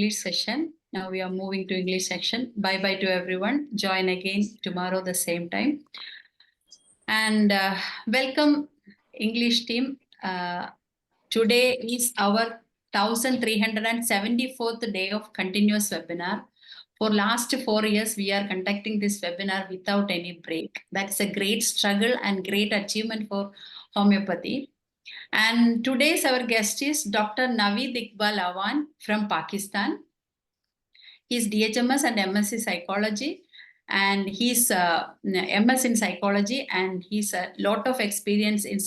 English session. Now we are moving to English section. Bye-bye to everyone. Join again tomorrow the same time. And welcome English team. Today is our 1374th day of continuous webinar. For last 4 years, we are conducting this webinar without any break. That's a great struggle and great achievement for homeopathy. And today's our guest is Dr. NAVEED IQBAL AWAN from Pakistan. He's DHMS and MSc Psychology, and he's MS in Psychology, and he's a lot of experience in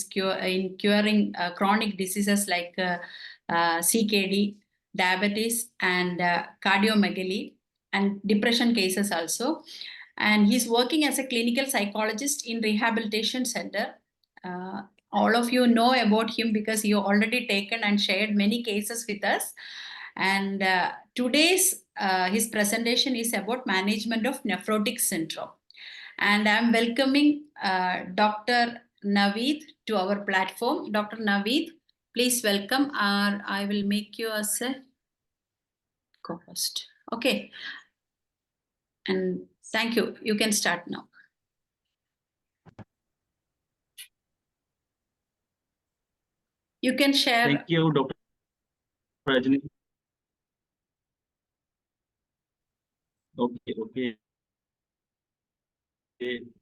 curing chronic diseases like CKD, diabetes, and cardiomegaly, and depression cases also. And he's working as a clinical psychologist in rehabilitation center. All of you know about him because he already taken and shared many cases with us. And today's his presentation is about management of nephrotic syndrome. And I'm welcoming Dr. NAVEED to our platform. Dr. NAVEED, please welcome. I will make you as a co-host. Okay. And thank you. You can start now. You can share. Thank you, Dr. Rajni. Okay.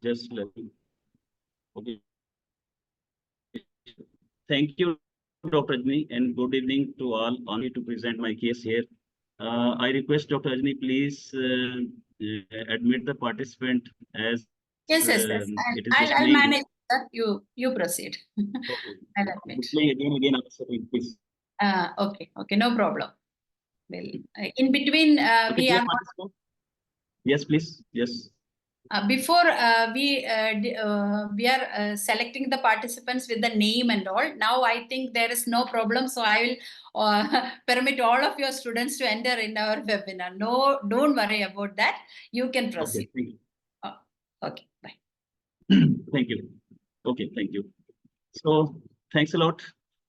Just let me. Okay. Thank you, Dr. Rajni, and good evening to all. Only to present my case here. I request Dr. Rajni, please admit the participant as. Yes. I'll manage. You proceed. Okay. I'll admit. Again, please. Okay, no problem. Well, in between, we have. Yes, please. Yes. Before we are selecting the participants with the name and all. Now I think there is no problem, so I will permit all of your students to enter in our webinar. No, don't worry about that. You can proceed. Okay, thank you. Okay, bye. Thank you. Okay, thank you. So thanks a lot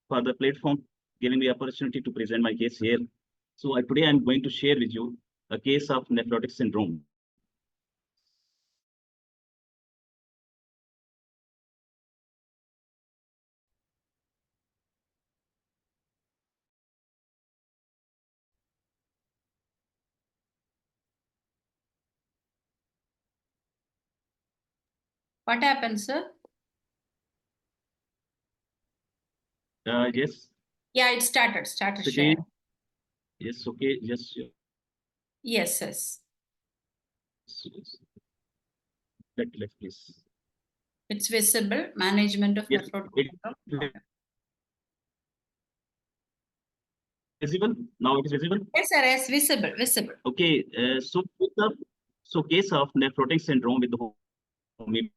for the platform giving me the opportunity to present my case here. So today I'm going to share with you a case of nephrotic syndrome. What happened, sir? Yes. Yeah, it started okay. Yes, okay. Yes. Left, please. It's visible. Management of nephrotic syndrome. Visible? Now it is visible? Yes, sir. Yes, visible. Okay. So case of nephrotic syndrome with homeopathy.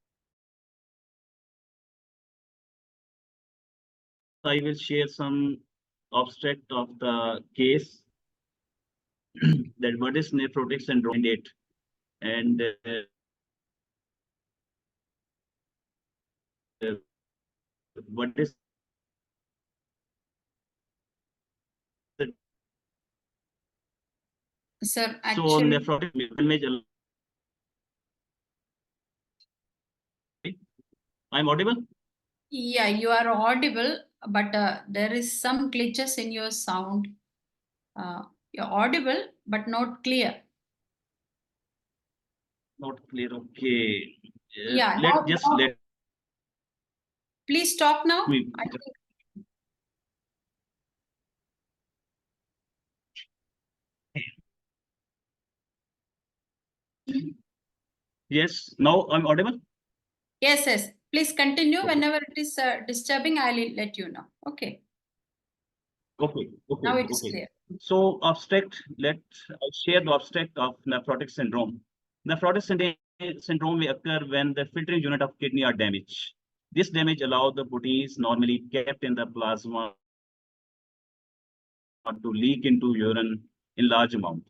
I will share some abstract of the case that what is nephrotic syndrome and what is the sir, actually, so nephrotic image. I'm audible? Yeah, you are audible, but there is some glitches in your sound. You're audible, but not clear. Not clear. Okay. Yeah. Let. Please talk now. Yes. Now I'm audible. Yes. Please continue. Okay. Whenever it is disturbing, I'll let you know. Okay. Okay. Now it's clear. So abstract. Let's share the abstract of nephrotic syndrome. Nephrotic syndrome may occur when the filtering unit of kidney are damaged. This damage allows the proteins normally kept in the plasma to leak into urine in large amount,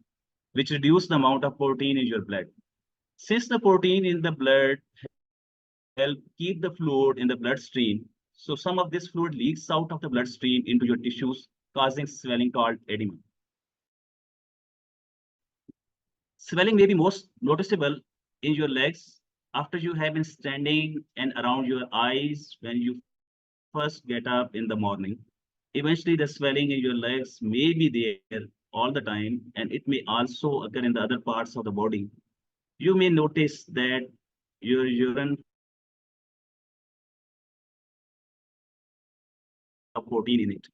which reduce the amount of protein in your blood. Since the protein in the blood help keep the fluid in the bloodstream, so some of this fluid leaks out of the bloodstream into your tissues, causing swelling called edema. Swelling may be most noticeable in your legs after you have been standing and around your eyes when you first get up in the morning. Eventually, the swelling in your legs may be there all the time, and it may also occur in the other parts of the body. You may notice that your urine has protein in it.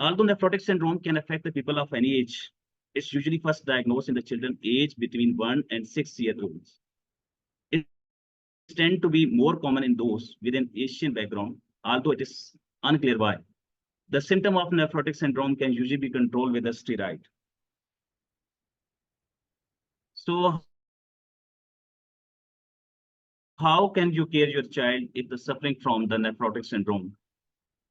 Although nephrotic syndrome can affect the people of any age, it's usually first diagnosed in the children aged between 1 and 6 years old. It tends to be more common in those with an Asian background, although it is unclear why. The symptom of nephrotic syndrome can usually be controlled with a steroid. So, how can you care your child if they're suffering from the nephrotic syndrome?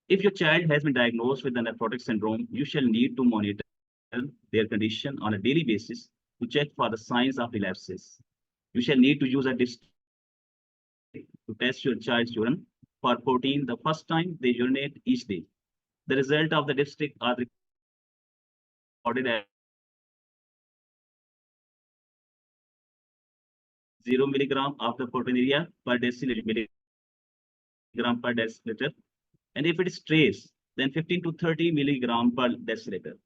If your child has been diagnosed with the nephrotic syndrome, you shall need to monitor their condition on a daily basis to check for the signs of relapses. You shall need to use a dipstick to test your child's urine for protein the first time they urinate each day. The result of the dipstick are recorded as 0 milligram of the proteinuria per deciliter. And if it is trace, then 15 to 30 milligram per deciliter.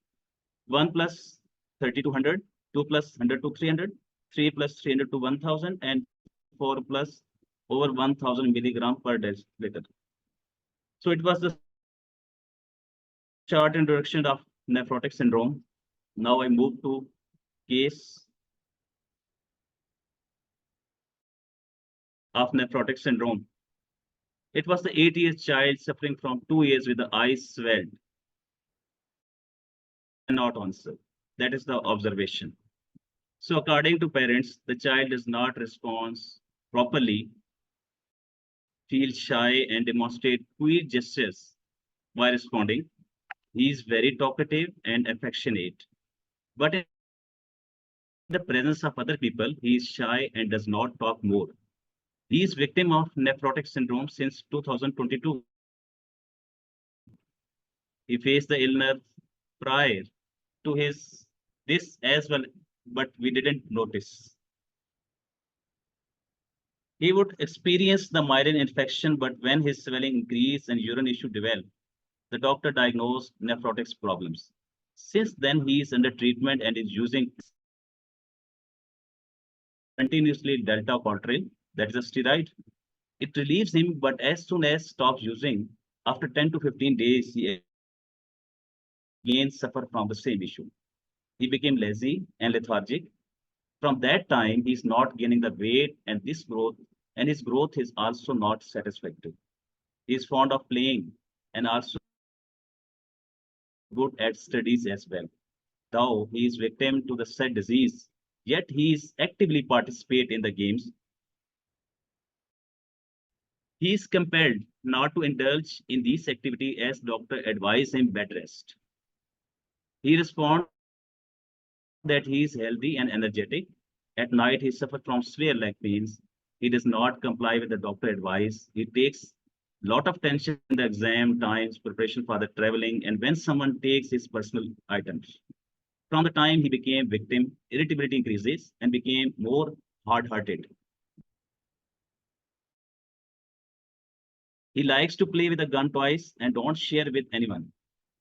1 plus 30 to 100, 2 plus 100 to 300, 3 plus 300 to 1000, and 4 plus over 1000 milligram per deciliter. So it was the short introduction of nephrotic syndrome. Now I move to case of nephrotic syndrome. It was the 8-year child suffering from 2 years with the eyes swelled and not answer. That is the observation. So according to parents, the child does not respond properly, feel shy and demonstrate quick gestures while responding. He is very talkative and affectionate. But in the presence of other people, he is shy and does not talk more. He is victim of nephrotic syndrome since 2022. He faced the illness prior to this as well, but we didn't notice. He would experience the mild infection, but when his swelling increased and urine issue developed, the doctor diagnosed nephrotic problems. Since then, he is under treatment and is using continuously delta Cortril, that is a steroid. It relieves him, but as soon as stops using, after 10 to 15 days, he again suffer from the same issue. He became lazy and lethargic. From that time, he is not gaining the weight and his growth is also not satisfactory. He is fond of playing and also good at studies as well. Though he is victim to the said disease, yet he is actively participate in the games. He is compelled not to indulge in this activity as doctor advise him bed rest. He responds that he is healthy and energetic. At night, he suffers from severe leg pains. He does not comply with the doctor advice. He takes lot of tension in the exam times, preparation for the traveling, and when someone takes his personal items. From the time he became victim, irritability increases and became more hard-hearted. He likes to play with the gun toys and don't share with anyone.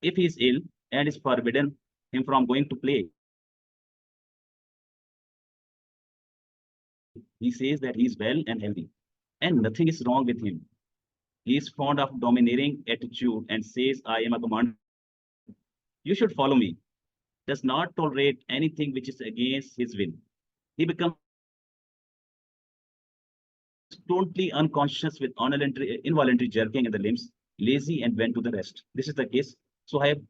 If he is ill and is forbidden him from going to play, he says that he is well and healthy and nothing is wrong with him. He is fond of domineering attitude and says, I am a commander. You should follow me. Does not tolerate anything which is against his will. He becomes totally unconscious with involuntary jerking in the limbs, lazy and went to the rest. This is the case. So I have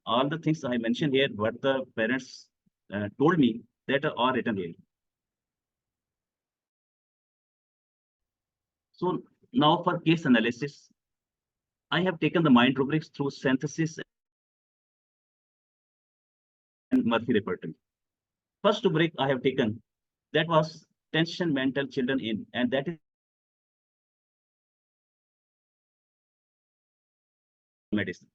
all the things I mentioned here, what the parents told me that are written here. So now for case analysis, I have taken the mind rubrics through synthesis and Murphy repertory. First rubric I have taken, that was tension mental children in, and that is medicine.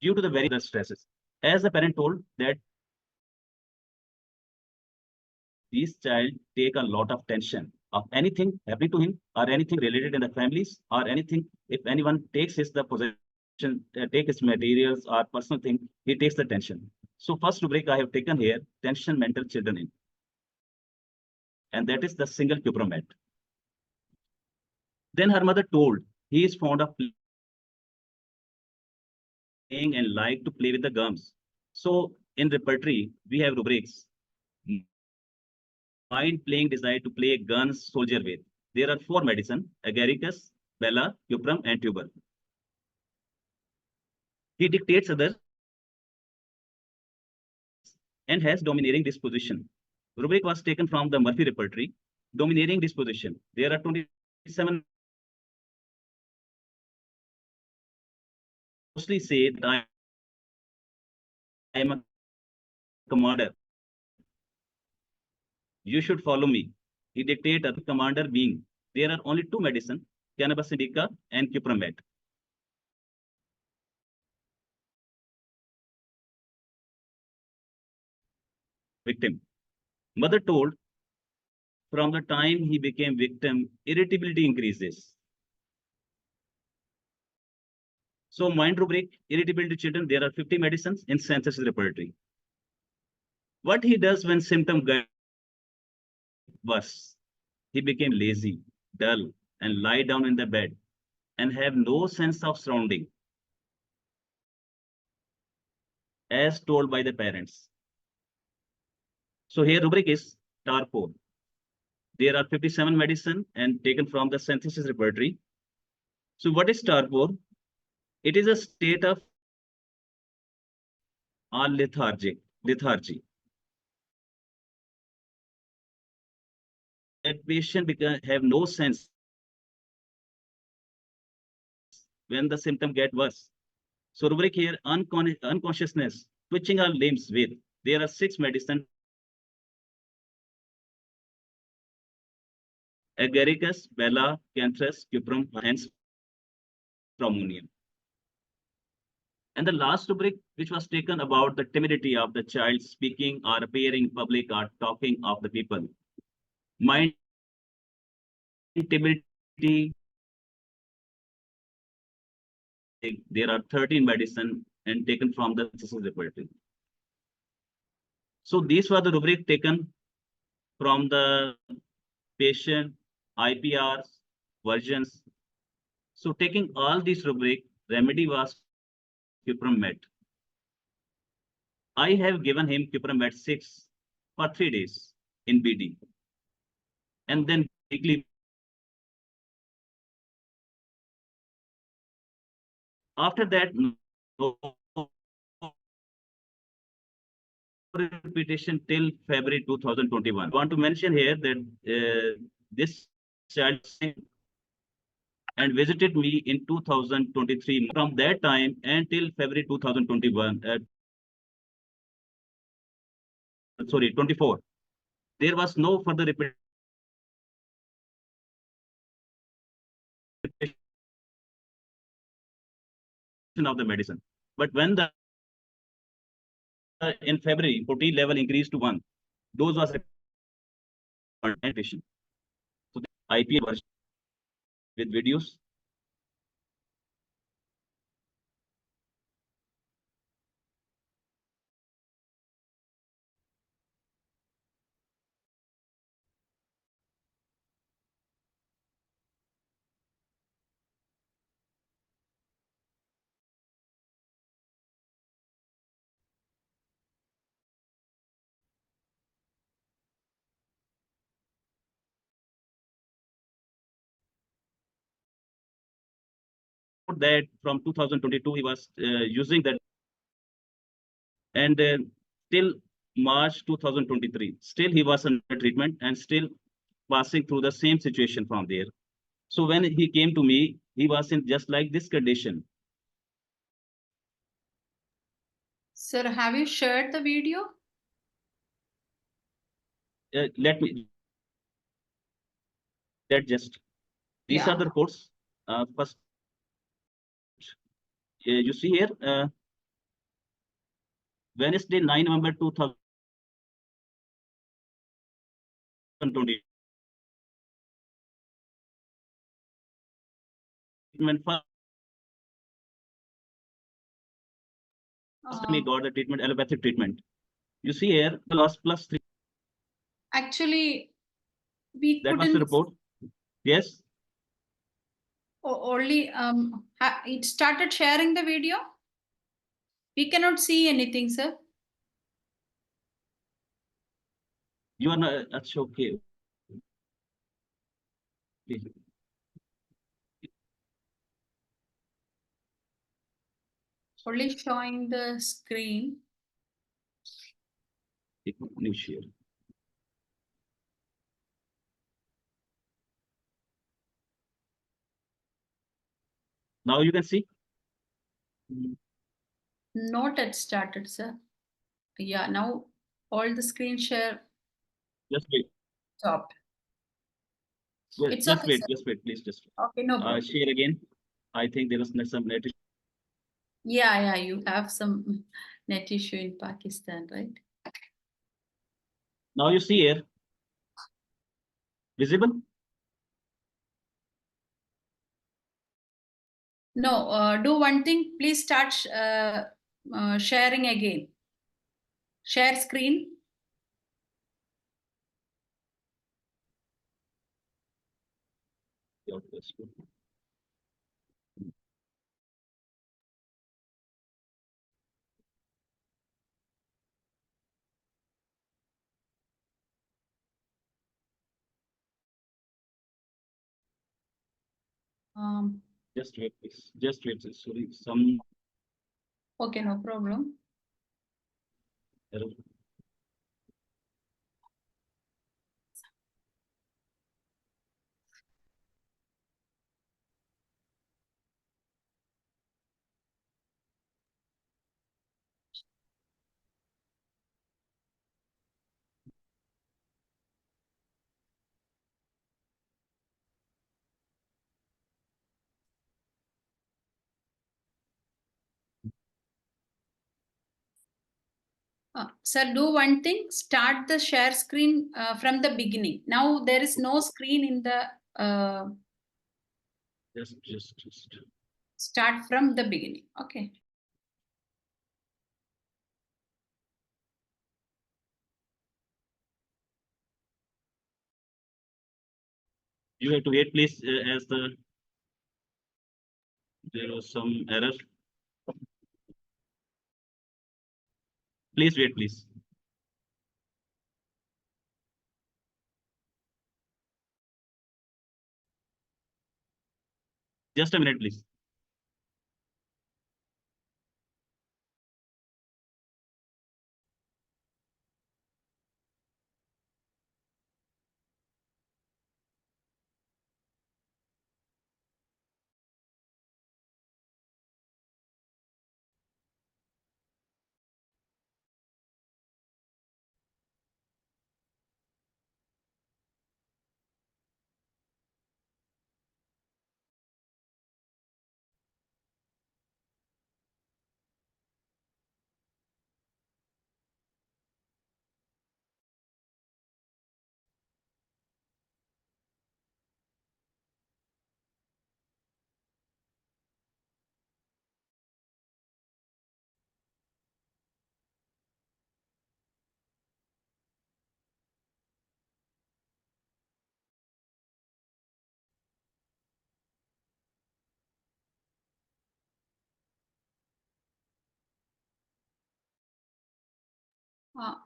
due to the very other stresses. As the parent told that this child take a lot of tension of anything happening to him or anything related in the families or anything. If anyone takes his the possession, take his materials or personal thing, he takes the tension. So first rubric I have taken here, tension mental children in, and that is the single cupromet. Then her mother told he is fond of playing and like to play with the gums. So in repertory we have rubrics. Mind playing desire to play guns soldier with. There are 4 medicine: agaricus, bella, cuprum, and tuber. He dictates others and has domineering disposition. Rubric was taken from the Murphy repertory. Domineering disposition. There are 27. Mostly say that I am a commander. You should follow me. He dictates a commander being. There are only 2 medicine: cannabis indica and cupromet. Victim. Mother told from the time he became victim, irritability increases. So mind rubric, irritability children, there are 50 medicines in census repertory. What he does when symptom get worse? He became lazy, dull, and lie down in the bed and have no sense of surrounding, as told by the parents. So here rubric is TAR4. There are 57 medicine and taken from the synthesis repertory. So what is TAR4? It is a state of lethargy. That patient have no sense when the symptom get worse. So rubric here, unconsciousness, twitching our limbs with. There are 6 medicine: agaricus, bella, canthus, cuprum, and stramonium. And the last rubric, which was taken about the timidity of the child speaking or appearing in public or talking of the people. Mind timidity. There are 13 medicine and taken from the synthesis repertory. So these were the rubric taken from the patient, IPRs, versions. So taking all these rubric, remedy was cupromet. I have given him cupromet 6 for 3 days in BD. And then weekly. After that, no repetition till February 2021. I want to mention here that this child and visited me in 2023. From that time until February 2021, 24, there was no further repetition of the medicine. But when the in February, protein level increased to 1, dose was repetition. So the IPA version with videos. That from 2022 he was using that, and till March 2023 still he was under treatment and still passing through the same situation from there. So when he came to me, he was in just like this condition. Sir, have you shared the video? Let just these are the reports. First, you see here Wednesday, 9 November 2020. First, we got the treatment, allopathic treatment. You see here, plus 3. Actually, we That was couldn't. the report. Yes. Only it started sharing the video. We cannot see anything, sir. You are not. That's okay. Only showing the screen. New share. Now you can see. Not yet started, sir. Yeah, now all the screen share Just wait. stopped. Well, It's just okay, wait. sir. Just wait, please. Just okay. No problem. share again. I think there was some net. Yeah, you have some net issue in Pakistan, right? Now you see here. Visible? No, do one thing. Please start sharing again. Share screen. Yeah, that's good. Just wait, please. Just wait. Sorry, some Okay, no problem. error. Sir, do one thing. Start the share screen from the beginning. Now there is no screen in the. Just. Start from the beginning. Okay. You have to wait, please, as there was some error. Please wait, please. Just a minute, please.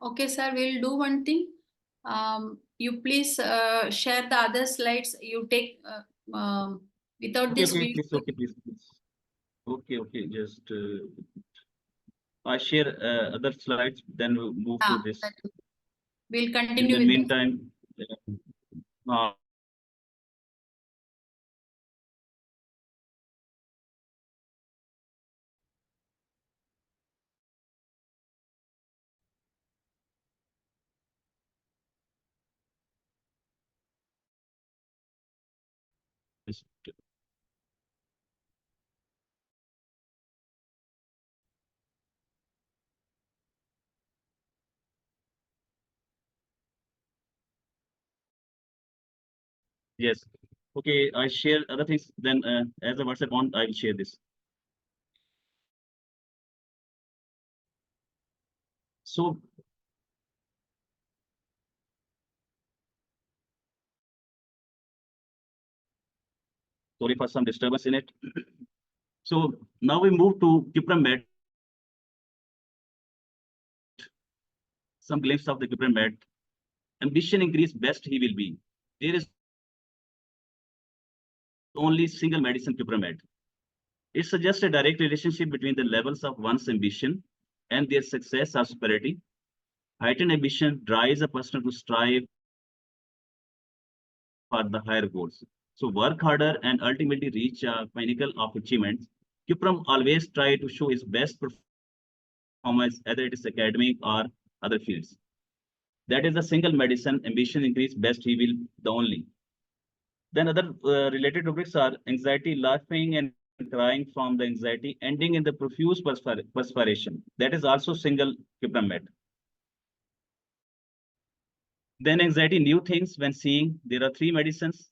Okay, sir. We'll do one thing. You please share the other slides. You take without Okay, this video. please. Okay, please. Okay. Just I share other slides. Then we'll move to this. We'll In continue the with meantime, just Yes. Okay, I share other things. Then, as a WhatsApp on, I will share this. So, sorry for some disturbance in it. So now we move to Cupramed. Some glimpse of the Cupramed. Ambition increase, best he will be. There is only single medicine Cupramed. It suggests a direct relationship between the levels of one's ambition and their success or prosperity. Heightened ambition drives a person to strive for the higher goals. So work harder and ultimately reach a pinnacle of achievements. Cuprum always try to show his best performance, whether it is academic or other fields. That is the single medicine, ambition increase, best he will, the only. Then other related rubrics are anxiety, laughing and crying from the anxiety, ending in the profuse perspiration. That is also single Cupramed. Then anxiety, new things when seeing. There are three medicines: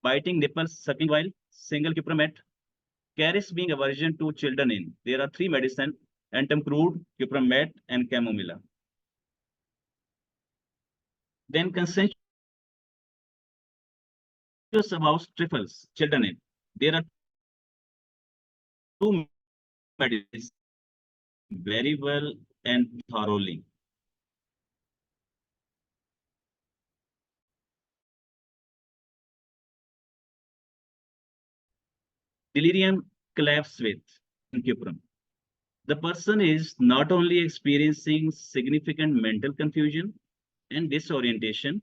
biting nipples, sucking while, single Cupramed. Caris being aversion to children in. There are three medicine: antum crude, Cupramed, and chamomilla. Then consensuous about trifles, children in. There are two medicines very well and thoroughly. Delirium collapse with cuprum. The person is not only experiencing significant mental confusion and disorientation,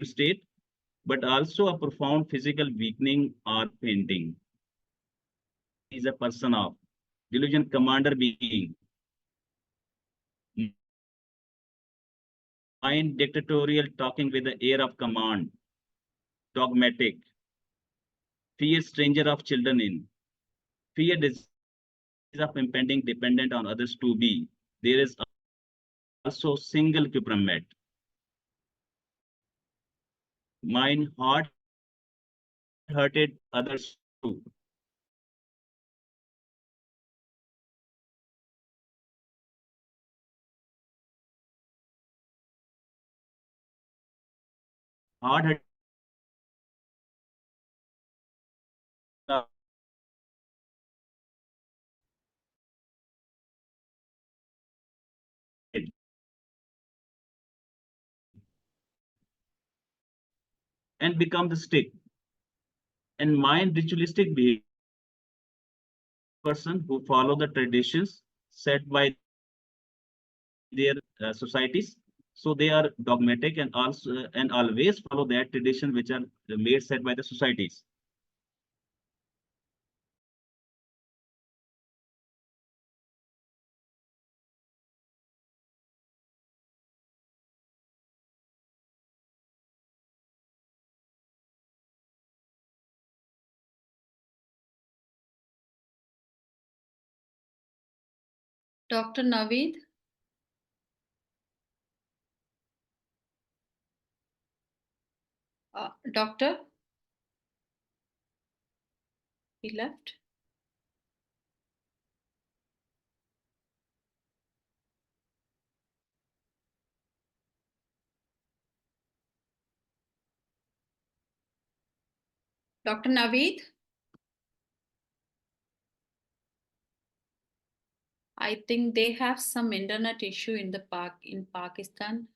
state, but also a profound physical weakening or fainting. He is a person of delusion, commander being mind dictatorial, talking with the air of command, dogmatic, fear stranger of children in, fear disease of impending dependent on others to be. There is also single Cupramed. Mind hard hurted others too. Hard hurted and become the stick. And mind ritualistic behavior person who follow the traditions set by their societies. So they are dogmatic and also and always follow that tradition which are made set by the societies. Dr. Naveed? Doctor? He left? Dr. Naveed? I think they have some internet issue in the in Pakistan.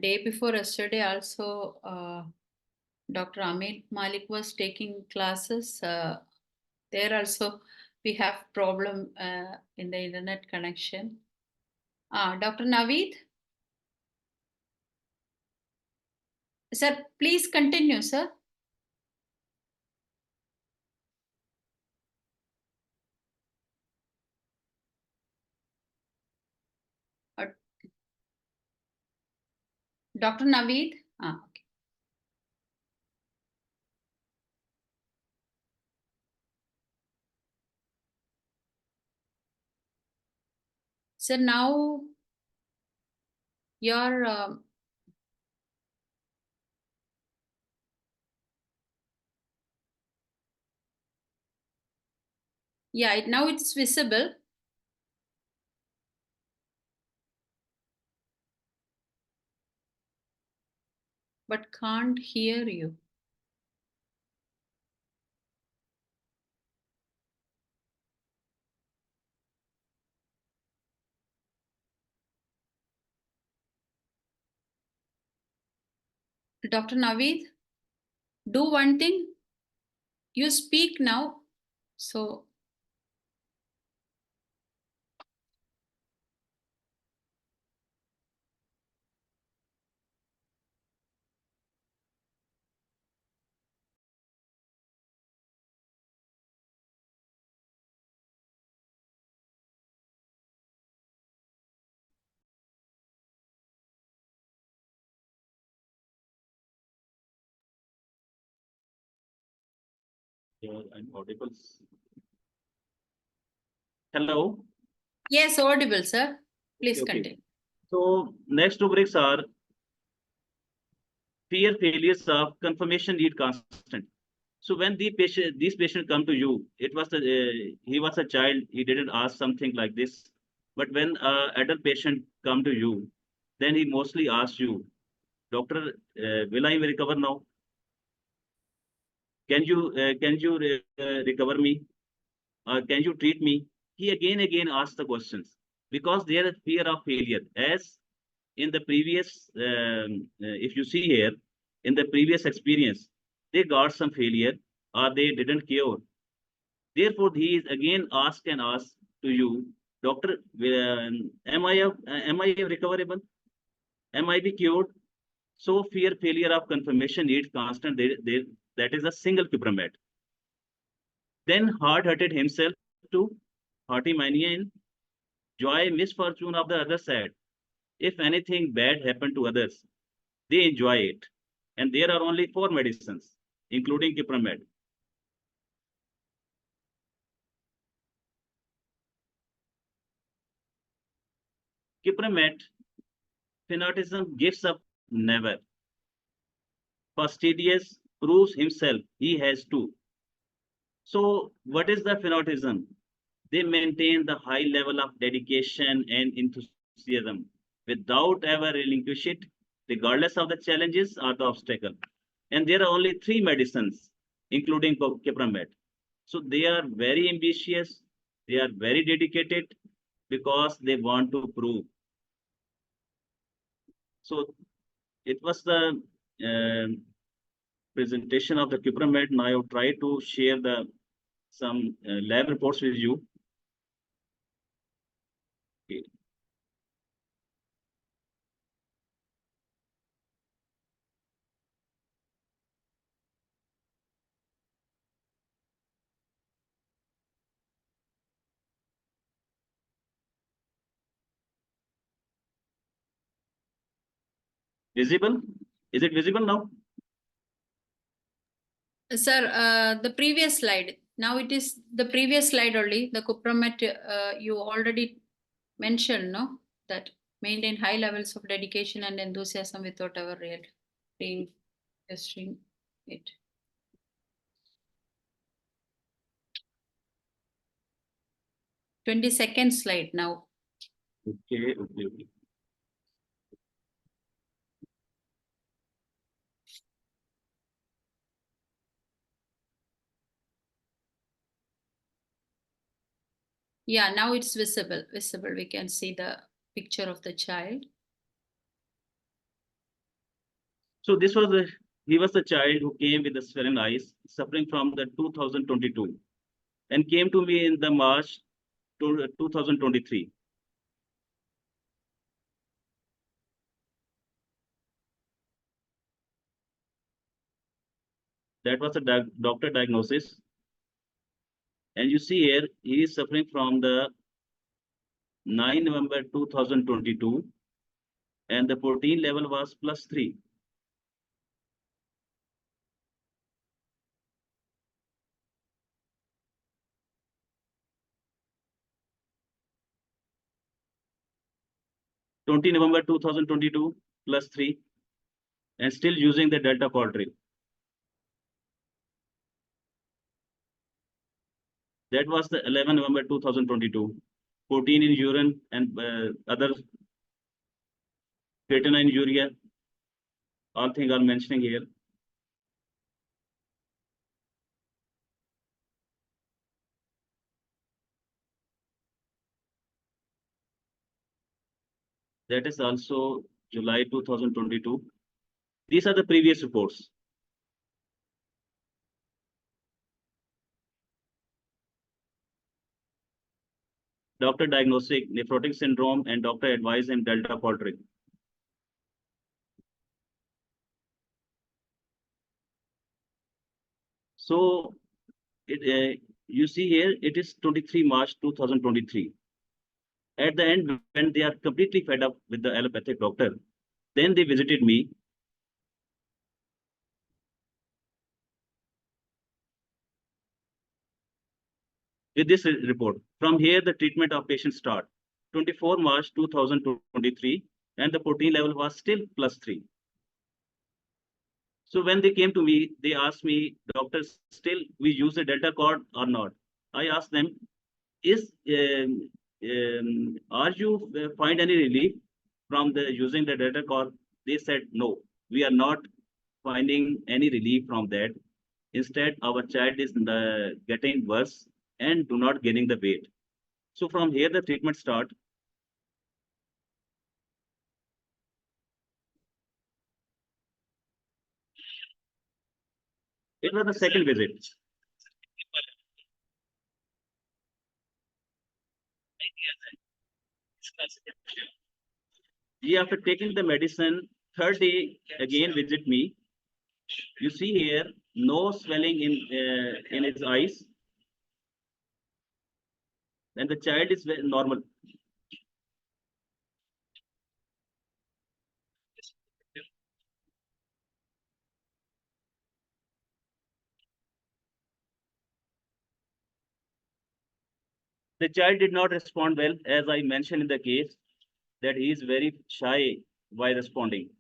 Day before yesterday, also Dr. Amir Malik was taking classes. There also we have problem in the internet connection. Dr. Naveed, sir, please continue, sir. Uh, Dr. Naveed. Okay. So now your yeah, now it's visible. But can't hear you. Dr. Naveed, do one thing. You speak now. So Yeah, I'm audible. Hello. yes, audible, sir. Please Okay. continue. So next rubrics are fear failures of confirmation need constant. So when these patients come to you, he was a child. He didn't ask something like this, but when adult patient come to you, then he mostly asks you, doctor, will I recover now? Can you recover me? Can you treat me? He again asks the questions because there is fear of failure. As in the previous, if you see here, in the previous experience, they got some failure or they didn't cure. Therefore, he is again asked and asked to you, doctor, am I recoverable? Am I be cured? So fear failure of confirmation needs constant. That is a single pyramid. Then hard-hearted himself to hearty mania in joy misfortune of the other side. If anything bad happened to others, they enjoy it. And there are only 4 medicines, including Kipramed. Kipramed, fanatism gives up never. Fastidious proves himself he has to. So, what is the fanatism? They maintain the high level of dedication and enthusiasm without ever relinquish it, regardless of the challenges or the obstacle. And there are only 3 medicines, including Kipramed. So they are very ambitious, they are very dedicated because they want to prove. So it was the presentation of the Kipramed. Now I will try to share some lab reports with you. Okay. Visible? Is it visible now? Sir, the previous slide. Now it is the previous slide only. The Cupramet you already mentioned, no? That maintain high levels of dedication and enthusiasm without ever being testing it. 22nd slide now. Okay. Yeah, now it's visible. We can see the picture of the child. So he was a child who came with the swollen eyes, suffering from the 2022, and came to me in the March 2023. That was a doctor diagnosis. And you see here, he is suffering from the 9 November 2022, and the protein level was +3. 20 November 2022 plus 3, and still using the delta quadrille. That was the 11 November 2022. 14 in urine and other creatinine, urea, all things are mentioning here. That is also July 2022. These are the previous reports. Doctor diagnostic nephrotic syndrome and doctor advised him delta quadrille. So you see here, it is 23 March 2023. At the end, when they are completely fed up with the allopathic doctor, then they visited me. With this report. From here, the treatment of patient start. 24 March 2023, and the protein level was still +3. So when they came to me, they asked me, doctor, still we use a delta cord or not? I asked them, are you find any relief from the using the delta cord? They said, no, we are not finding any relief from that. Instead, our child is getting worse and do not gaining the weight. So from here, the treatment start. It was the second visit. After taking the medicine, third day again visit me. You see here, no swelling in his eyes, and the child is very normal. The child did not respond well, as I mentioned in the case, that he is very shy while responding.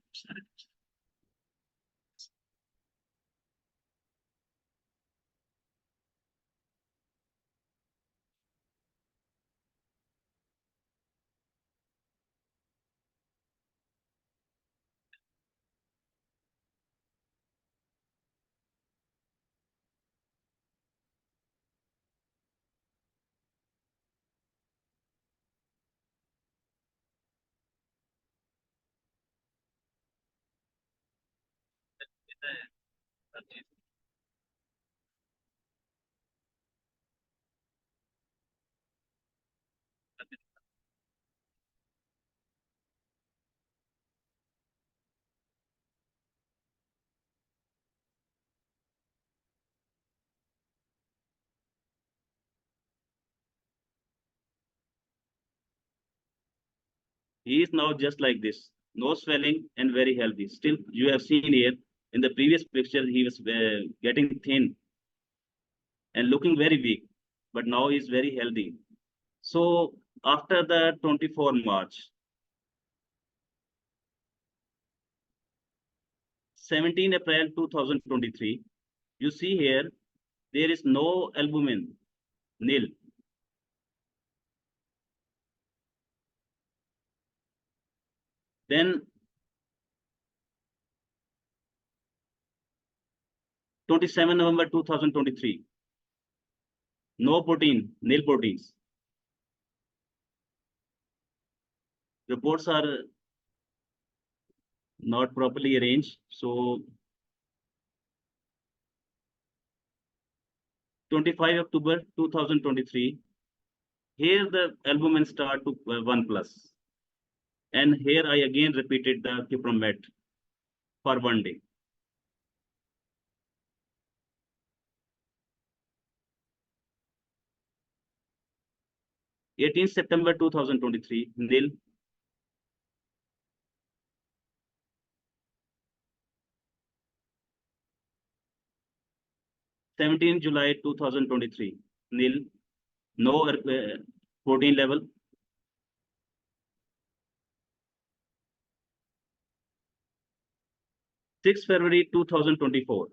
He is now just like this, no swelling and very healthy. Still, you have seen here in the previous picture, he was getting thin and looking very weak, but now he is very healthy. So after the 24 March, 17 April 2023, you see here, there is no albumin, nil. Then 27 November 2023, no protein, nil proteins. Reports are not properly arranged. So 25 October 2023, here the albumin start to 1+. And here I again repeated the Kipromet for 1 day. 18 September 2023, nil. 17 July 2023, nil. No protein level. 6 February 2024.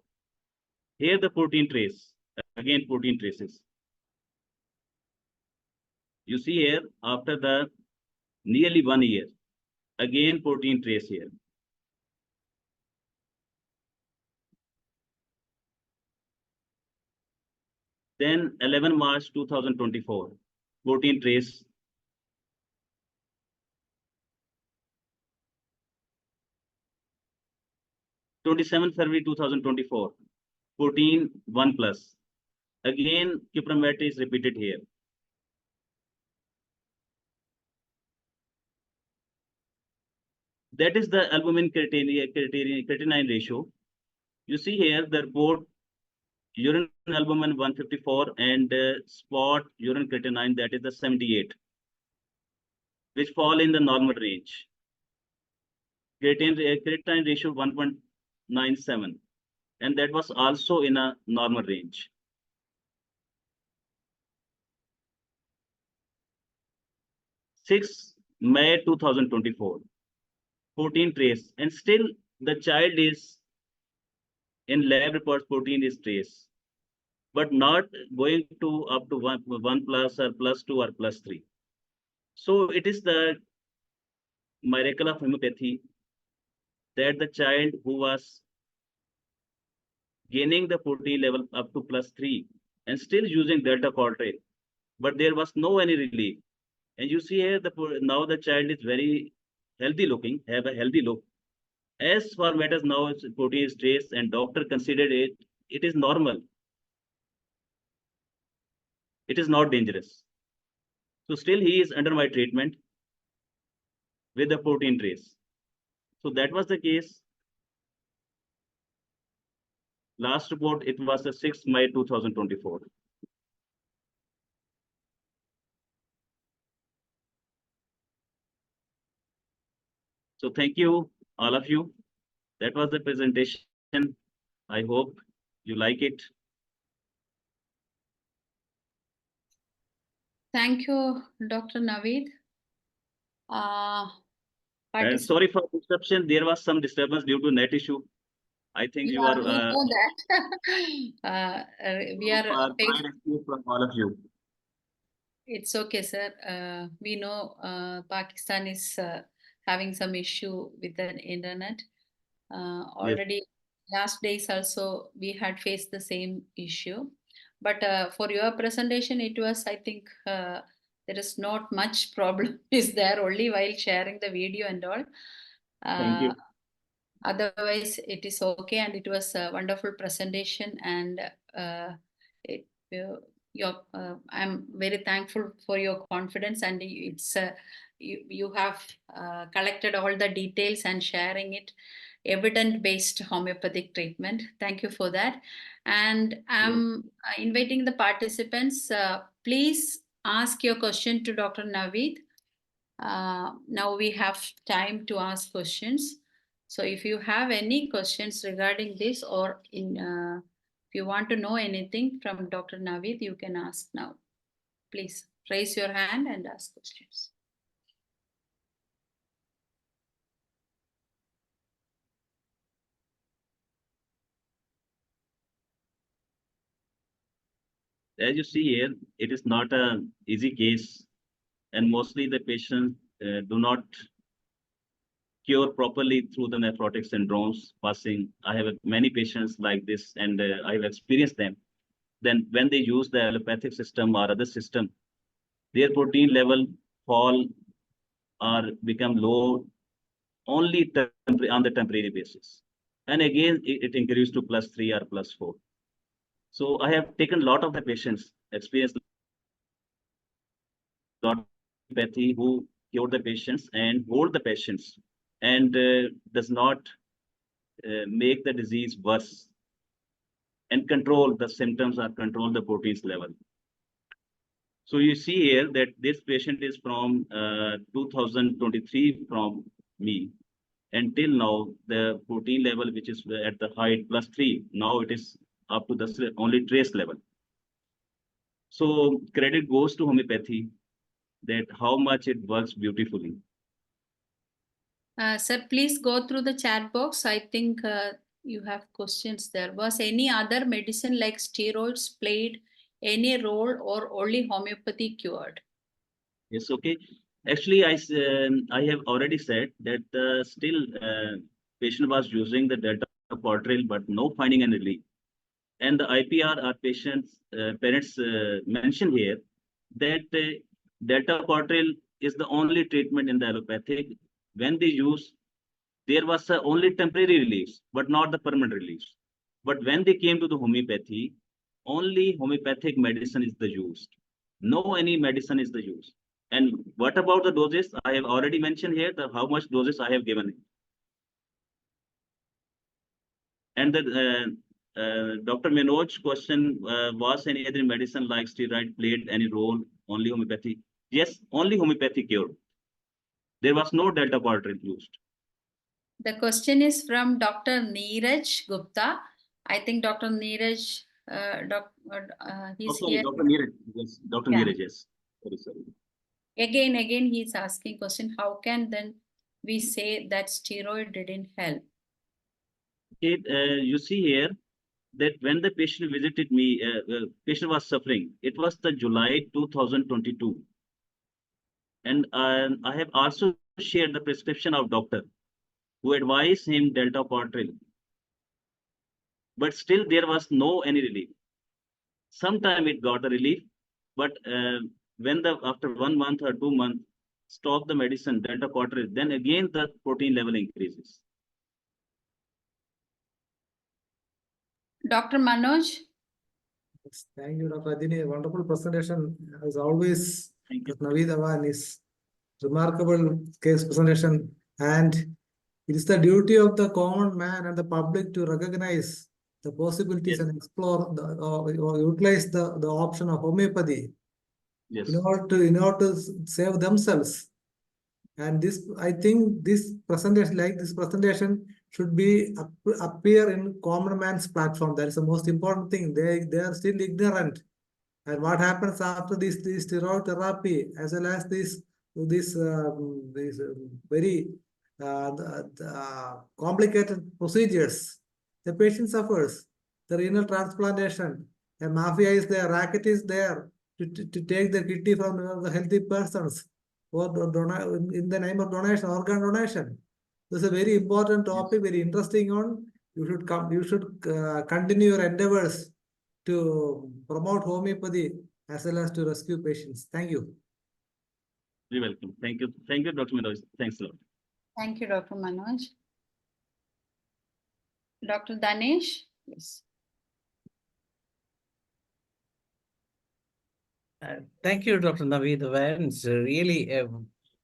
Here the protein trace, again protein traces. You see here, after the nearly 1 year, again protein trace here. Then 11 March 2024, protein trace. 27 February 2024, protein 1 plus. Again, cuprameter is repeated here. That is the albumin creatinine ratio. You see here the report urine albumin 154 and spot urine creatinine, that is the 78, which fall in the normal range. Creatinine ratio 1.97, and that was also in a normal range. May 2024, 14 trace, and still the child is in lab reports, protein is trace, but not going to up to 1 plus or +2 or +3. So it is the miracle of homeopathy that the child who was gaining the protein level up to +3 and still using delta Coltrane, but there was no any relief. And you see here, now the child is very healthy looking, have a healthy look. As for matters now, protein is trace and doctor considered it is normal. It is not dangerous. So still he is under my treatment with the protein trace. So that was the case. Last report, it was the 6th May 2024. So thank you, all of you. That was the presentation. I hope you like it. Thank you, Dr. Naveed. Sorry for disruption. There was some disturbance due to net issue. I think you are. We know that. We are from all of you. It's okay, sir. We know Pakistan is having some issue with the internet. Already last days also we had faced the same issue. But for your presentation, it was, I think, there is not much problem is there, only while sharing the video and all. Thank you. Otherwise, it is okay, and it was a wonderful presentation, and I'm very thankful for your confidence, and it's you have collected all the details and sharing it, evidence-based homeopathic treatment. Thank you for that. And I'm inviting the participants, please ask your question to Dr. Naveed. Now we have time to ask questions. So if you have any questions regarding this, or if you want to know anything from Dr. Naveed, you can ask now. Please raise your hand and ask questions. As you see here, it is not an easy case, and mostly the patients do not cure properly through the nephrotic syndromes passing. I have many patients like this, and I have experienced them. Then when they use the allopathic system or other system, their protein level fall or become low only on the temporary basis. And again, it increases to +3 or +4. So I have taken a lot of the patients, experienced a lot of homeopathy who cure the patients and hold the patients, and does not make the disease worse and control the symptoms or control the proteins level. So you see here that this patient is from 2023 from me. Until now, the protein level, which is at the height +3, now it is up to the only trace level. So credit goes to homeopathy, that how much it works beautifully. Sir, please go through the chat box. I think You have questions there. Was any other medicine like steroids played any role or only homeopathy cured? Yes, okay. Actually, I have already said that still patient was using the delta portrayal, but no finding any relief. And the IPR, our patients, parents mention here that delta portrayal is the only treatment in the allopathic. When they use, there was only temporary relief, but not the permanent relief. But when they came to the homeopathy, only homeopathic medicine is the used. No any medicine is the used. And what about the doses? I have already mentioned here how much doses I have given. And the Dr. Manoj's question was any other medicine like steroid played any role? Only homeopathy? Yes, only homeopathy cure. There was no delta portrayal used. The question is from Dr. Neeraj Gupta. I think Dr. Neeraj, he's sorry, here. Dr. Neeraj. Yes, Dr. Yeah. Neeraj, yes. Sorry. Again, he's asking question, how can then we say that steroid didn't help? Okay, you see here that when the patient visited me, patient was suffering. It was the July 2022. And I have also shared the prescription of doctor who advised him delta portrayal. But still there was no any relief. Sometime it got the relief, but when after 1 month or 2 months, stop the medicine, delta portrayal, then again the protein level increases. Dr. Manoj? Yes, thank you, Dr. Adini. Wonderful presentation. As always, NAVEED IQBAL is remarkable case presentation, and it is the duty of the common man and the public to recognize the possibilities and explore or utilize the option of homeopathy in order to save themselves. And this, I think, this presentation should be appear in common man's platform. That is the most important thing. They are still ignorant. And what happens after this steroid therapy, as well as this very complicated procedures, the patient suffers. The renal transplantation, a mafia is there, racket is there to take the kidney from the healthy persons or in the name of donation, organ donation. This is a very important topic, very interesting one. You should continue your endeavors to promote homeopathy as well as to rescue patients. Thank you. You're welcome. Thank you. Thank you, Dr. Manoj. Thanks a lot. Thank you, Dr. Manoj. Dr. Danesh? Yes. Thank you, Dr. NAVEED IQBAL. It's really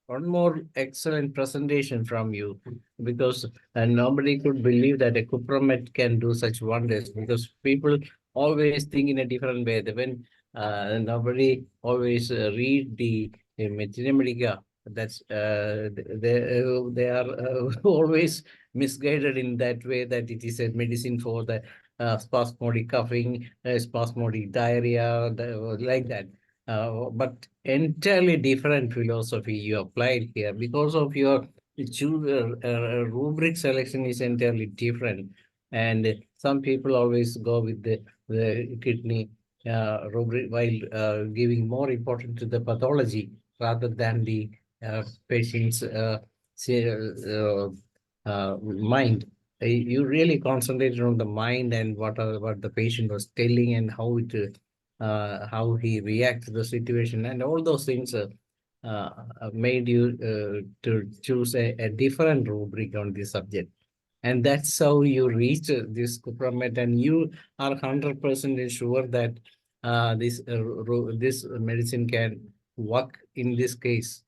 one more excellent presentation from you, because nobody could believe that a cupromet can do such wonders, because people always think in a different way. When nobody always read the Medicina Medica, that's they are always misguided in that way, that it is a medicine for the spasmodic coughing, spasmodic diarrhea, like that. But entirely different philosophy you applied here, because of your rubric selection is entirely different. And some people always go with the kidney rubric, while giving more importance to the pathology rather than the patient's mind. You really concentrated on the mind and what the patient was telling and how he reacts to the situation, and all those things made you to choose a different rubric on this subject. And that's how you reach this cupromet, and you are 100% sure that this medicine can work in this case.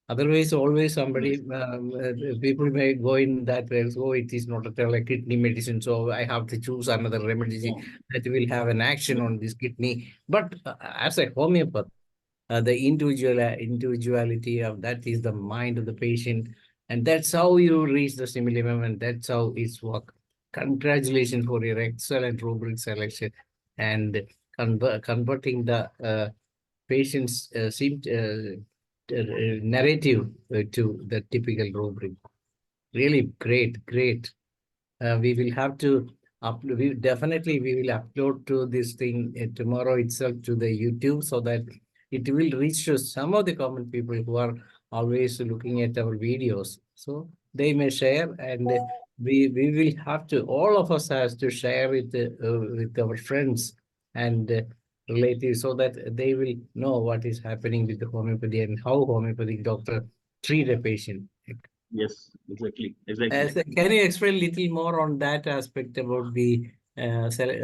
Otherwise, always people may go in that way. So it is not a kidney medicine, so I have to choose another remedy that will have an action on this kidney. But as a homeopath, the individuality of that is the mind of the patient, and that's how you reach the simillimum, and that's how it's work. Congratulations for your excellent rubric selection and converting the patient's narrative to the typical rubric. Really great. we will have to upload. We will upload to this thing tomorrow itself to the YouTube, so that it will reach to some of the common people who are always looking at our videos. So they may share, and we will have to, all of us has to share with our friends and relatives, so that they will know what is happening with the homeopathy and how homeopathic doctor treat a patient. Yes, exactly. Can you explain a little more on that aspect about the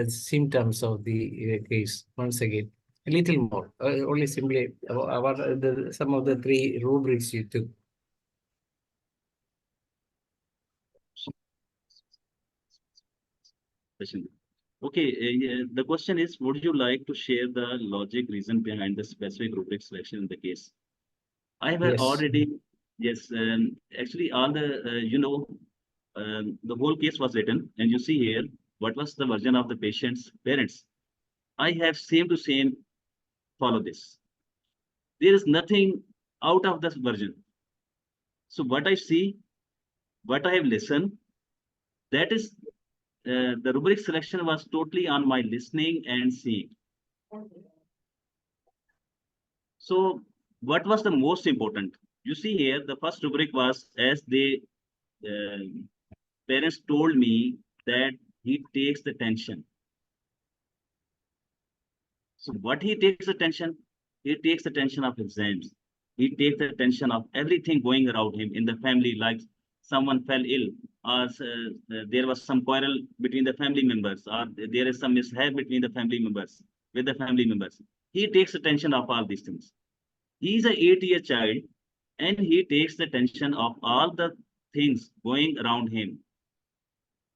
symptoms of the case once again? A little more, only simply about some of the 3 rubrics you took. Okay, the question is, would you like to share the logic reason behind the specific rubric selection in the case? I have Yes. already, yes, actually all the, the whole case was written, and you see here, what was the version of the patient's parents. I have same to same follow this. There is nothing out of this version. So what I see, what I have listened, that is, the rubric selection was totally on my listening and seeing. So what was the most important? You see here, the first rubric was, as they parents told me that he takes the tension. So what he takes attention? He takes the tension of exams. He takes the tension of everything going around him in the family, like someone fell ill, or there was some quarrel between the family members, or there is some mishap between the family members, with the family members. He takes attention of all these things. He is an 8-year child, and he takes the tension of all the things going around him.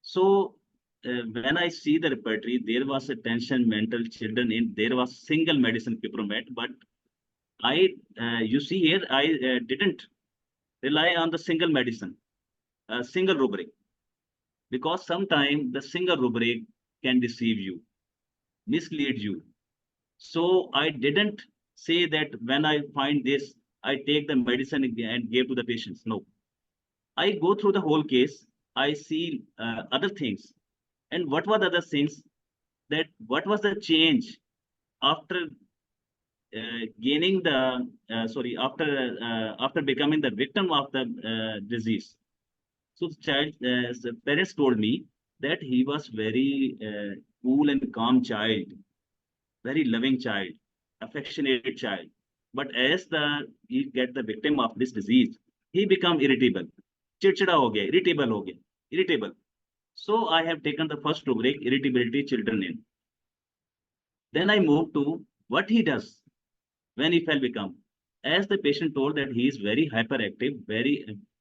So when I see the repertory, there was a tension mental children in, there was single medicine pipromet, but you see here, I didn't rely on the single medicine, single rubric, because sometimes the single rubric can deceive you, mislead you. So I didn't say that when I find this, I take the medicine and give to the patients. No, I go through the whole case. I see other things. And what were the other things? That what was the change after gaining the after becoming the victim of the disease? So the parents told me that he was very cool and calm child, very loving child, affectionate child. But as he get the victim of this disease, he become irritable, चिड़चिड़ा हो गया, irritable. So I have taken the first rubric, irritability children in. Then I move to what he does when he fell become. As the patient told that he is very hyperactive,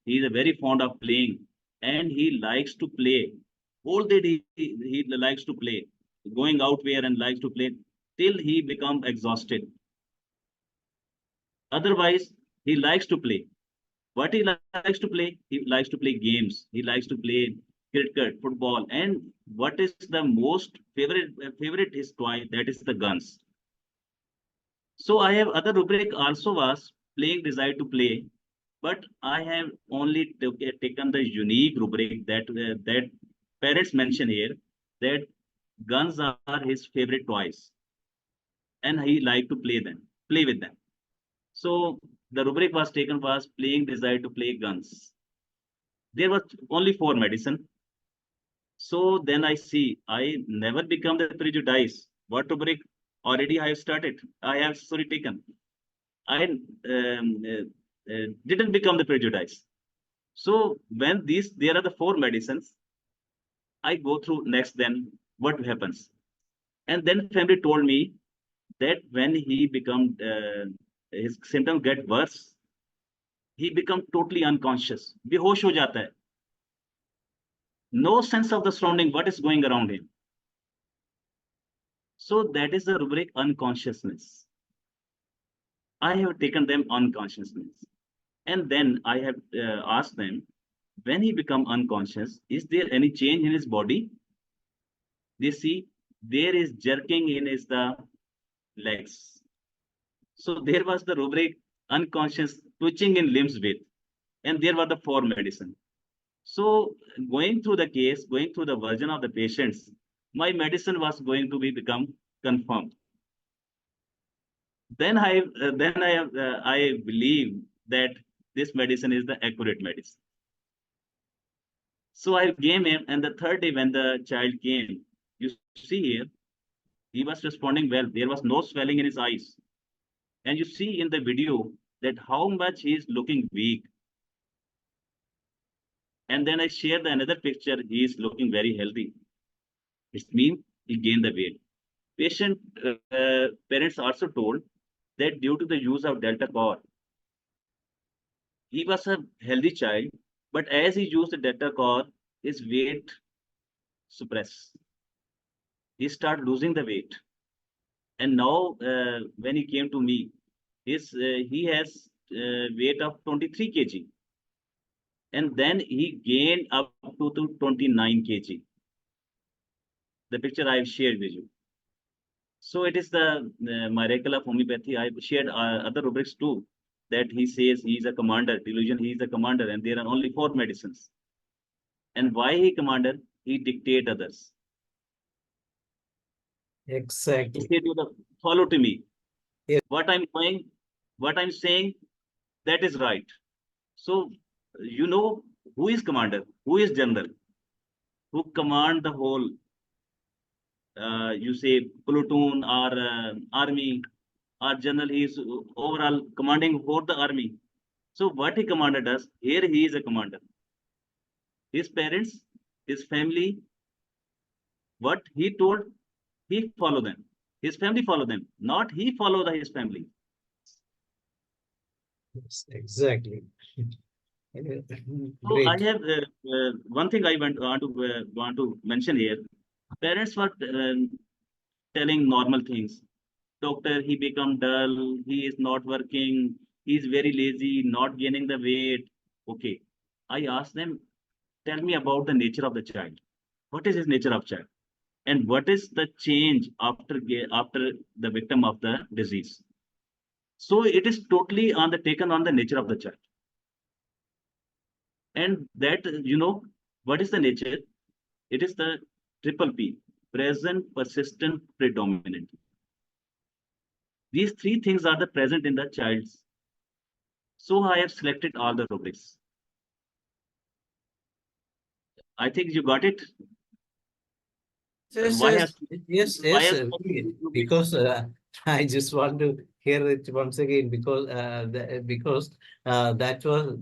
he is very fond of playing, and he likes to play. All day he likes to play, going out where and likes to play till he become exhausted. Otherwise, he likes to play. What he likes to play? He likes to play games. He likes to play cricket, football, and what is the most favorite his toy? That is the guns. So I have other rubric also was playing desire to play, but I have only taken the unique rubric that parents mention here, that guns are his favorite toys, and he like to play with them. So the rubric was taken was playing desire to play guns. There was only 4 medicine. So then I see I never become the prejudice. What rubric already I have started? I have taken. I didn't become the prejudice. So when there are the 4 medicines, I go through next. Then what happens? And then family told me that when he become his symptoms get worse, he become totally unconscious. बेहोश हो जाता है. No sense of the surrounding, what is going around him. So that is the rubric unconsciousness. I have taken them unconsciousness. And then I have asked them, when he become unconscious, is there any change in his body? They see there is jerking in the legs. So there was the rubric unconscious twitching in limbs with, and there were the 4 medicine. So going through the case, going through the version of the patients, my medicine was going to become confirmed. Then I believe that this medicine is the accurate medicine. So I gave him, and the third day when the child came, you see here, he was responding well. There was no swelling in his eyes. And you see in the video that how much he is looking weak. And then I shared another picture. He is looking very healthy. It means he gained the weight. Patient parents also told that due to the use of Delta Core, he was a healthy child, but as he used the Delta Core, his weight suppressed. He started losing the weight. And now when he came to me, he has weight of 23 kg. And then he gained up to 29 kg. The picture I've shared with you. So it is the miracle of homeopathy. I've shared other rubrics too, that he says he's a commander, delusion, he's a commander, and there are only 4 medicines. And why he commander? He dictate others. Exactly. He said, follow to me. Yes. What I'm doing, what I'm saying, that is right. So, you know, who is commander? Who is general? Who command the whole, you say, platoon or army or general? He is overall commanding for the army. So what he commanded us, here he is a commander. His parents, his family, what he told, he follow them. His family follow them, not he follow his family. Yes, exactly. So I Great. have one thing I want to mention here. Parents were telling normal things. Doctor, he become dull. He is not working. He is very lazy, not gaining the weight. Okay. I asked them, tell me about the nature of the child. What is his nature of child? And what is the change after the victim of the disease? So it is totally taken on the nature of the child. And that, you know, what is the nature? It is the triple P, present, persistent, predominant. These 3 things are the present in the child's. So I have selected all the rubrics. I think you got it. Yes, Why yes, has yes, why yes, has because I just want to hear it once again because that was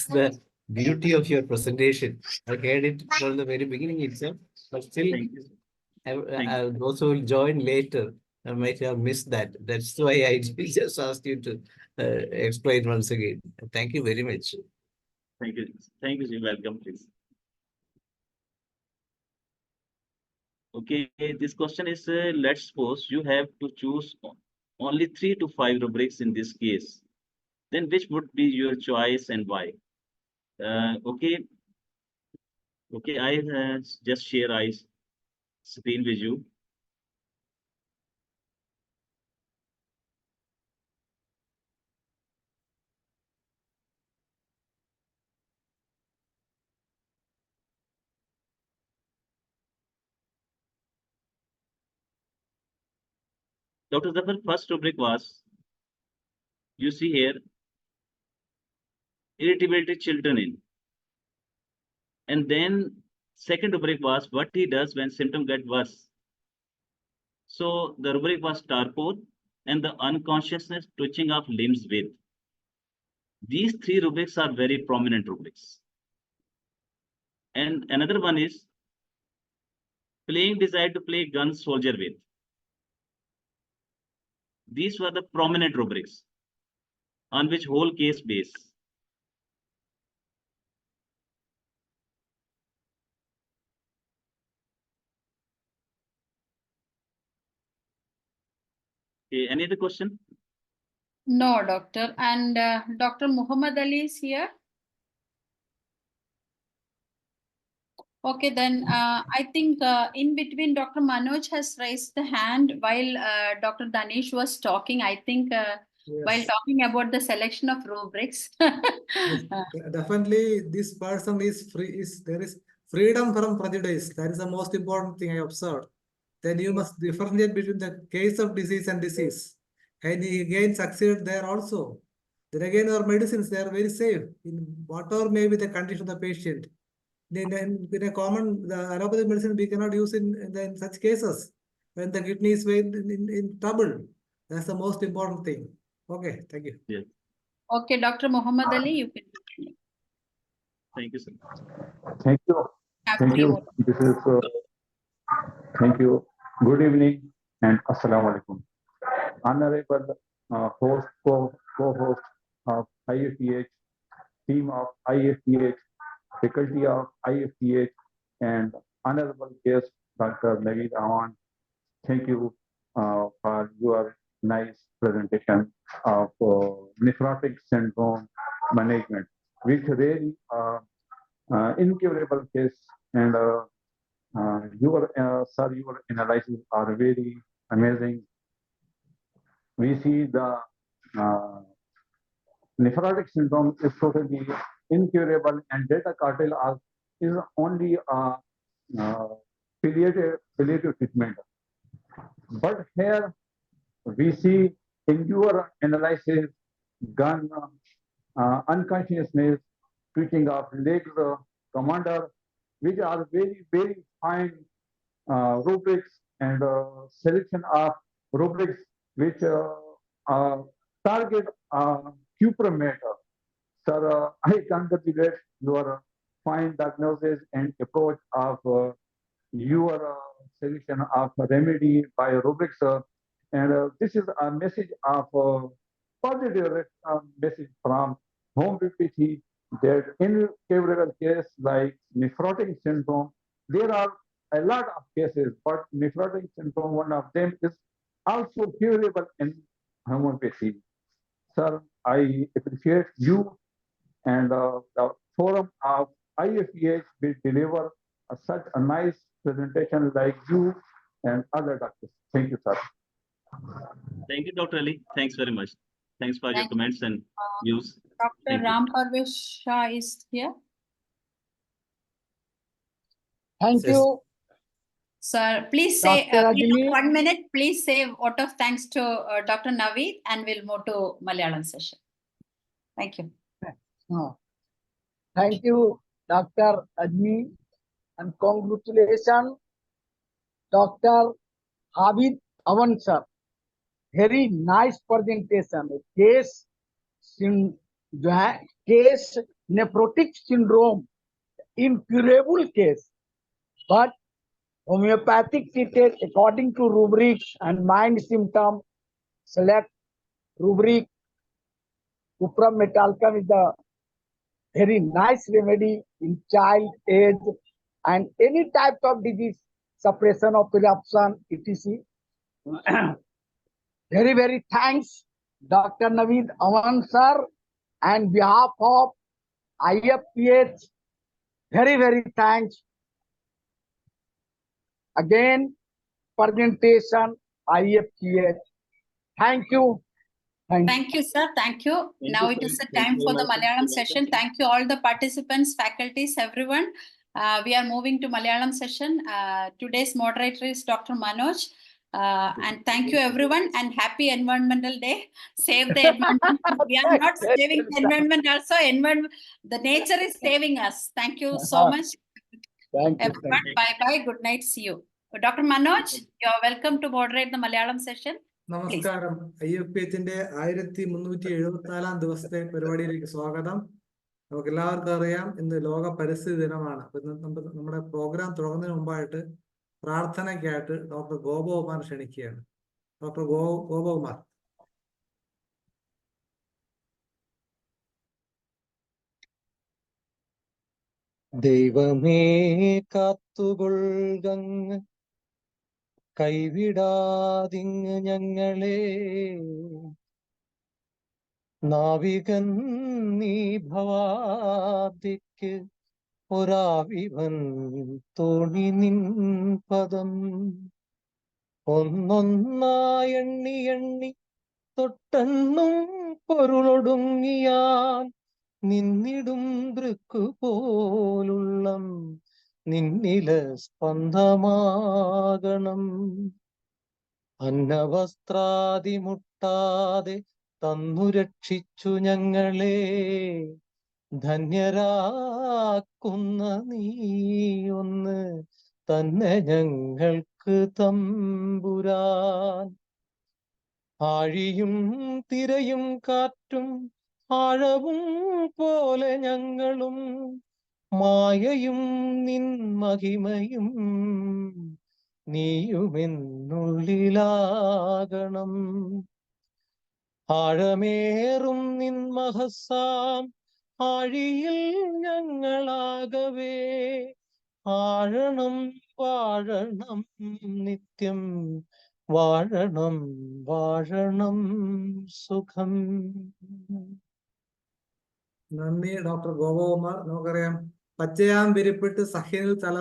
the beauty of your presentation. I heard it from the very beginning itself, but still, Thank you. Thank you. those who will join later might have missed that. That's why I just asked you to explain once again. Thank you very much. Thank you. Thank you. Welcome, please. Okay, this question is, let's suppose you have to choose only 3 to 5 rubrics in this case. Then which would be your choice and why? Okay, I just share screen with you. Dr. Zafar, first rubric was, you see here, irritability children in. And then second rubric was what he does when symptoms get worse. So the rubric was torpor and the unconsciousness twitching of limbs with. These 3 rubrics are very prominent rubrics. And another one is playing desire to play gun soldier with. These were the prominent rubrics on which whole case base. Okay, any other question? No, doctor. And Dr. Muhammad Ali is here. Okay, then I think in between Dr. Manoj has raised the hand while Dr. Danish was talking. I think while talking about the selection of rubrics. Yes, definitely, this person is free. There is freedom from prejudice. That is the most important thing I observed. Then you must differentiate between the case of disease and disease. And he again succeeded there also. Then again, our medicines, they are very safe in whatever may be the condition of the patient. In a common the allopathic medicine, we cannot use in such cases when the kidney is in trouble. That's the most important thing. Okay, thank you. Yes. Okay, Dr. Muhammad Ali, you can continue. Thank you, sir. Thank you. Have Thank three you. more. This is thank you. Good evening and assalamu alaikum. Honorable host, co-host of IFPH, team of IFPH, faculty of IFPH, and honorable guest Dr. NAVEED Awan. Thank you for your nice presentation of nephrotic syndrome management, which really incurable case, and your analysis are very amazing. We see the nephrotic syndrome is totally incurable, and data cartel is only a palliative treatment. But here we see in your analysis gun, unconsciousness, twitching of legs, commander, which are very, very fine rubrics and selection of rubrics which target cupromet. Sir, I congratulate your fine diagnosis and approach of your solution of remedy by rubrics. And this is a message of positive message from homeopathy that in several cases like nephrotic syndrome, there are a lot of cases, but nephrotic syndrome, one of them, is also curable in homeopathy. Sir, I appreciate you and the forum of IFPH will deliver such a nice presentation like you and other doctors. Thank you, sir. Thank you, Dr. Ali. Thanks very much. Thanks for your comments and views. Dr. Thank you. Ram Parvesh Shah is here. Thank Yes. you. Sir, please say, Dr. we have Ajni. 1 minute. Please say a vote of thanks to Dr. NAVEED, and we'll move to Malayalam session. Thank you. Thank you, Dr. Ajni, and congratulations, Dr. NAVEED Awan sir. Very nice presentation. Case nephrotic syndrome, incurable case, but homeopathic treated according to rubrics and mind symptom. Select rubric. Cuprum metalcum is the very nice remedy in child age and any type of disease, suppression of eruption, etc. Very, very thanks, Dr. NAVEED Awan sir, and behalf of IFPH, very, very thanks. Again, presentation, IFPH. Thank you. Thank you, sir. Thank you. Now it is the time for the Malayalam session. Thank you, all the participants, faculties, everyone. We are moving to Malayalam session. Today's moderator is Dr. Manoj. And thank you, everyone, and happy Environmental Day. Save the environment. We are not saving the environment also. The nature is saving us. Thank you so much. Thank you. Everyone, bye-bye. Good night. See you. Dr. Manoj, you are welcome to moderate the Malayalam session. നമസ്കാരം. IFPHന്റെ 1374 ദിവസത്തെ പരിപാടിയിലേക്ക് സ്വാഗതം. നമുക്ക് എല്ലാവർക്കും അറിയാം, ഇന്ന് ലോക പരിസ്ഥിതി ദിനമാണ്. അപ്പൊ ഇന്ന് നമ്മുടെ പ്രോഗ്രാം തുടങ്ങുന്നതിന് മുമ്പായിട്ട് പ്രാർത്ഥനയ്ക്കായിട്ട് ഡോക്ടർ ഗോപകുമാർ ക്ഷണിക്കുകയാണ്. ഡോക്ടർ ഗോപകുമാർ. ദൈവമേ കാത്തുകൊള്ളുക, കൈവിടാതിങ് ഞങ്ങളെ, നാവികൻ നീ ഭവാബ്ദിക്ക് ഒരാവിവൻ തോണി നിൻ പദം ഒന്നൊന്നായി എണ്ണി എണ്ണി തൊട്ടെണ്ണും പൊരുളൊടുങ്ങിയാൽ നിന്നിടും ദൃക്കു പോലുള്ളം നിന്നില സ്പന്ദമാകണം. അന്നവസ്ത്രാദി മുട്ടാതെ തന്നു രക്ഷിച്ചു ഞങ്ങളെ ധന്യരാക്കുന്ന നീയൊന്ന് തന്നെ ഞങ്ങൾക്ക് തമ്പുരാൻ. ആഴിയും തിരയും കാറ്റും ആഴവും പോലെ ഞങ്ങളും മായയും നിൻ മഹിമയും നീയുമെന്നുള്ളിലാകണം. ആഴമേറും നിൻ മഹസാം ആഴിയിൽ ഞങ്ങളാകവേ ആഴണം വാഴണം നിത്യം വാഴണം വാഴണം സുഖം. നന്ദി ഡോക്ടർ ഗോപകുമാർ. നമുക്കറിയാം, പച്ചയാം വിരിപ്പിട്ട് സഹ്യനിൽ തല